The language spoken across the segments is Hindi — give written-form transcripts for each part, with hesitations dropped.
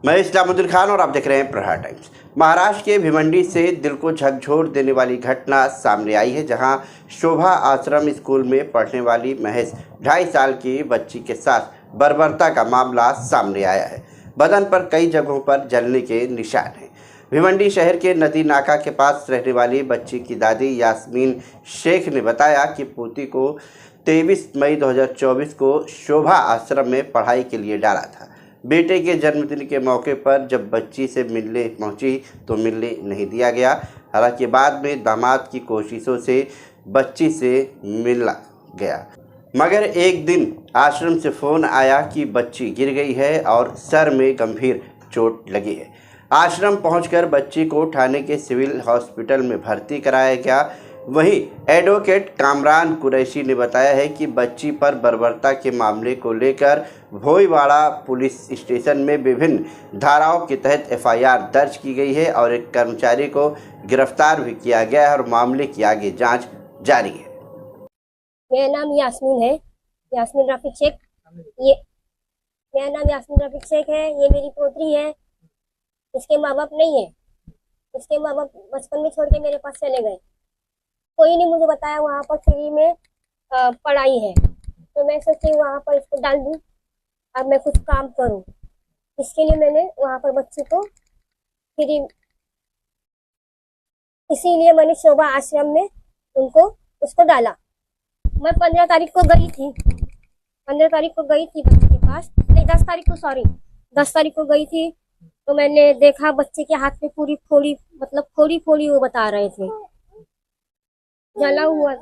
मैं इस्लामुद्दीन खान और आप देख रहे हैं प्रहार टाइम्स। महाराष्ट्र के भिवंडी से दिल को झकझोर देने वाली घटना सामने आई है, जहां शोभा आश्रम स्कूल में पढ़ने वाली महज 2.5 साल की बच्ची के साथ बर्बरता का मामला सामने आया है। बदन पर कई जगहों पर जलने के निशान हैं। भिवंडी शहर के नदी नाका के पास रहने वाली बच्ची की दादी यास्मीन शेख ने बताया कि पोती को 23 मई 2024 को शोभा आश्रम में पढ़ाई के लिए डाला था। बेटे के जन्मदिन के मौके पर जब बच्ची से मिलने पहुंची तो मिलने नहीं दिया गया। हालांकि बाद में दामाद की कोशिशों से बच्ची से मिला गया, मगर एक दिन आश्रम से फ़ोन आया कि बच्ची गिर गई है और सर में गंभीर चोट लगी है। आश्रम पहुंचकर बच्ची को ठाणे के सिविल हॉस्पिटल में भर्ती कराया गया। वहीं एडवोकेट कामरान कुरैशी ने बताया है कि बच्ची पर बर्बरता के मामले को लेकर भोईवाड़ा पुलिस स्टेशन में विभिन्न धाराओं के तहत एफआईआर दर्ज की गई है और एक कर्मचारी को गिरफ्तार भी किया गया है और मामले की आगे जांच जारी है। मेरा नाम यास्मीन है, यास्मीन रफीक शेख। ये मेरा नाम यास्मीन रफीक शेख है। ये मेरी पोतरी है। इसके माँ बाप नहीं है। इसके माँ बाप बचपन में छोड़ के मेरे पास चले गए। कोई नहीं मुझे बताया वहाँ पर फ्री में पढ़ाई है, तो मैं सोची वहाँ पर इसको डाल दूँ। अब मैं कुछ काम करूँ, इसके लिए मैंने वहाँ पर बच्ची को फ्री, इसीलिए मैंने शोभा आश्रम में उसको डाला। मैं 15 तारीख को गई थी। 15 तारीख को गई थी बच्चे के पास, नहीं 10 तारीख को, सॉरी 10 तारीख को गई थी। तो मैंने देखा बच्चे के हाथ में पूरी फोड़ी, मतलब फोड़ी फोड़ी वो बता रहे थे, जला हुआ,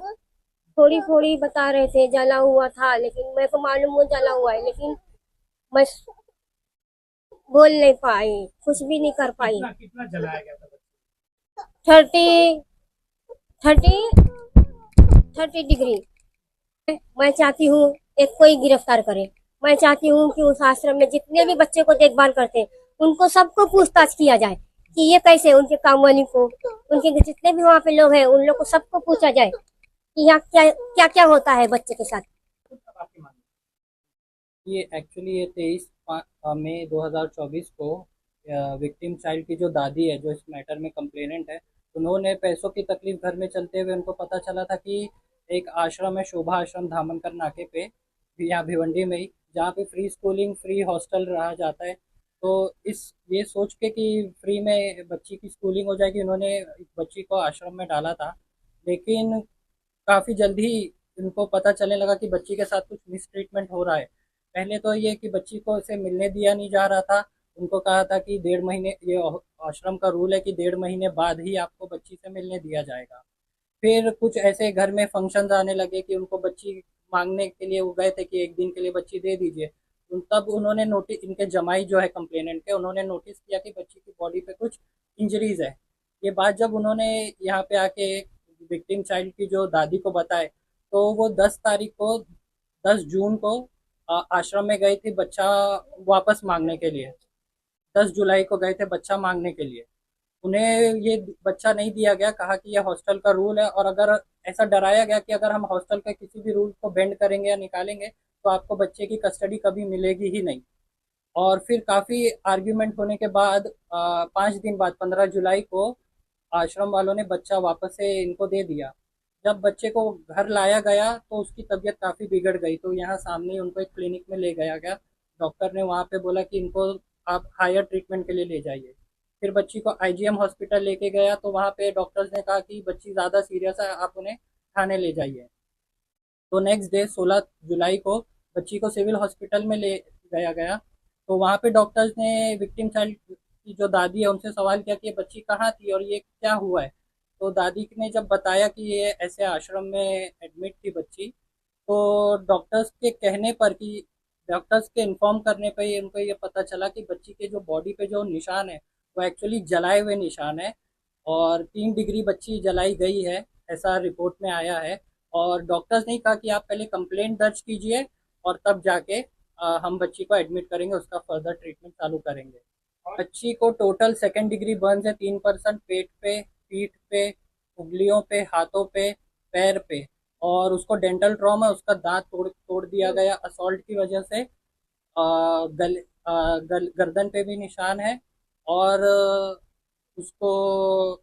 थोड़ी थोड़ी बता रहे थे जला हुआ था। लेकिन मेरे को मालूम वो जला हुआ है, लेकिन मैं बोल नहीं पाई, कुछ भी नहीं कर पाई। कितना जलाया गया था? 30 डिग्री। मैं चाहती हूँ एक कोई गिरफ्तार करे। मैं चाहती हूँ कि उस आश्रम में जितने भी बच्चे को देखभाल करते हैं उनको सबको पूछताछ किया जाए कि ये कैसे, उनके काम वाली को, उनके जितने भी वहाँ पे लोग हैं उन लोग को सबको पूछा जाए कि यहाँ क्या क्या क्या होता है बच्चे के साथ। ये एक्चुअली ये 23 मई 2024 को विक्टिम चाइल्ड की जो दादी है, जो इस मैटर में कंप्लेनेंट है, उन्होंने पैसों की तकलीफ घर में चलते हुए उनको पता चला था कि एक आश्रम है, शोभा आश्रम धामनकर नाके पे, यहाँ भिवंडी में ही, जहाँ पे फ्री स्कूलिंग, फ्री हॉस्टल रहा जाता है। तो इस ये सोच के कि फ्री में बच्ची की स्कूलिंग हो जाएगी, उन्होंने बच्ची को आश्रम में डाला था। लेकिन काफ़ी जल्द ही इनको पता चलने लगा कि बच्ची के साथ कुछ मिसट्रीटमेंट हो रहा है। पहले तो ये कि बच्ची को इसे मिलने दिया नहीं जा रहा था। उनको कहा था कि 1.5 महीने, ये आश्रम का रूल है कि 1.5 महीने बाद ही आपको बच्ची से मिलने दिया जाएगा। फिर कुछ ऐसे घर में फंक्शंस आने लगे कि उनको बच्ची मांगने के लिए वो गए थे कि एक दिन के लिए बच्ची दे दीजिए। तब उन्होंने नोटिस, इनके जमाई जो है कंप्लेनेंट के, उन्होंने नोटिस किया कि बच्ची की बॉडी पे कुछ इंजरीज है। ये बात जब उन्होंने यहाँ पे आके विक्टिम चाइल्ड की जो दादी को बताए, तो वो 10 तारीख को, 10 जून को आश्रम में गई थी बच्चा वापस मांगने के लिए। 10 जुलाई को गए थे बच्चा मांगने के लिए। उन्हें ये बच्चा नहीं दिया गया, कहा कि यह हॉस्टल का रूल है, और अगर ऐसा डराया गया कि अगर हम हॉस्टल के किसी भी रूल को बेंड करेंगे या निकालेंगे तो आपको बच्चे की कस्टडी कभी मिलेगी ही नहीं। और फिर काफ़ी आर्ग्यूमेंट होने के बाद 5 दिन बाद 15 जुलाई को आश्रम वालों ने बच्चा वापस से इनको दे दिया। जब बच्चे को घर लाया गया तो उसकी तबीयत काफ़ी बिगड़ गई, तो यहाँ सामने ही उनको एक क्लिनिक में ले गया गया। डॉक्टर ने वहाँ पे बोला कि इनको आप हायर ट्रीटमेंट के लिए ले जाइए। फिर बच्ची को आईजीएम हॉस्पिटल लेके गया, तो वहाँ पे डॉक्टर्स ने कहा कि बच्ची ज़्यादा सीरियस है, आप उन्हें ठाणे ले जाइए। तो नेक्स्ट डे 16 जुलाई को बच्ची को सिविल हॉस्पिटल में ले गया गया। तो वहाँ पे डॉक्टर्स ने विक्टिम चाइल्ड की जो दादी है उनसे सवाल किया कि ये बच्ची कहाँ थी और ये क्या हुआ है। तो दादी ने जब बताया कि ये ऐसे आश्रम में एडमिट थी बच्ची, तो डॉक्टर्स के कहने पर, कि डॉक्टर्स के इन्फॉर्म करने पर ही उनको ये पता चला कि बच्ची के जो बॉडी पे जो निशान है वो एक्चुअली जलाए हुए निशान है, और 3 डिग्री बच्ची जलाई गई है, ऐसा रिपोर्ट में आया है। और डॉक्टर्स ने कहा कि आप पहले कंप्लेंट दर्ज कीजिए और तब जाके हम बच्ची को एडमिट करेंगे, उसका फर्दर ट्रीटमेंट चालू करेंगे। बच्ची को टोटल 2nd डिग्री बर्न्स है, 3% पेट पे, पीठ पे, उंगलियों पे, हाथों पे, पैर पे, और उसको डेंटल ट्रॉमा, उसका दांत तोड़ तोड़ दिया गया असॉल्ट की वजह से। गर्दन पे भी निशान है, और उसको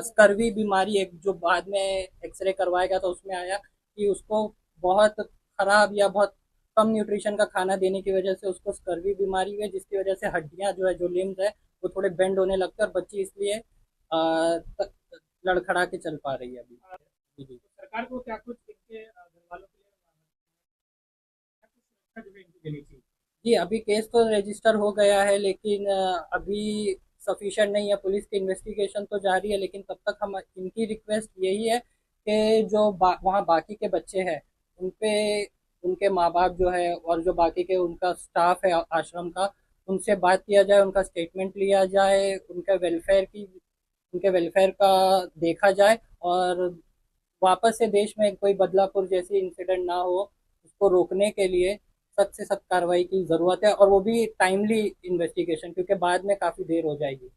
स्कर्वी बीमारी, एक जो बाद में एक्सरे करवाया गया था उसमें आया कि उसको बहुत खराब या बहुत कम न्यूट्रिशन का खाना देने की वजह से उसको स्कर्वी बीमारी हुई है, जिसकी वजह से हड्डियां जो है, जो लिम्स है, वो थोड़े बेंड होने लगते हैं, और बच्ची इसलिए लड़खड़ा के चल पा रही है अभी। जी जी। सरकार को क्या कुछ इनके घर वालों के लिए सुरक्षा जो है इनको देनी चाहिए? जी, अभी केस तो रजिस्टर हो गया है, लेकिन अभी सफिशिएंट नहीं है। पुलिस की इन्वेस्टिगेशन तो जारी है, लेकिन तब तक हम इनकी रिक्वेस्ट यही है कि जो वहाँ बाकी के बच्चे हैं, उन पे उनके माँ बाप जो है, और जो बाकी के उनका स्टाफ है आश्रम का, उनसे बात किया जाए, उनका स्टेटमेंट लिया जाए, उनके वेलफेयर का देखा जाए, और वापस से देश में कोई बदलापुर जैसी इंसिडेंट ना हो, उसको रोकने के लिए सख्त से सख्त कार्रवाई की ज़रूरत है, और वो भी टाइमली इन्वेस्टिगेशन, क्योंकि बाद में काफ़ी देर हो जाएगी।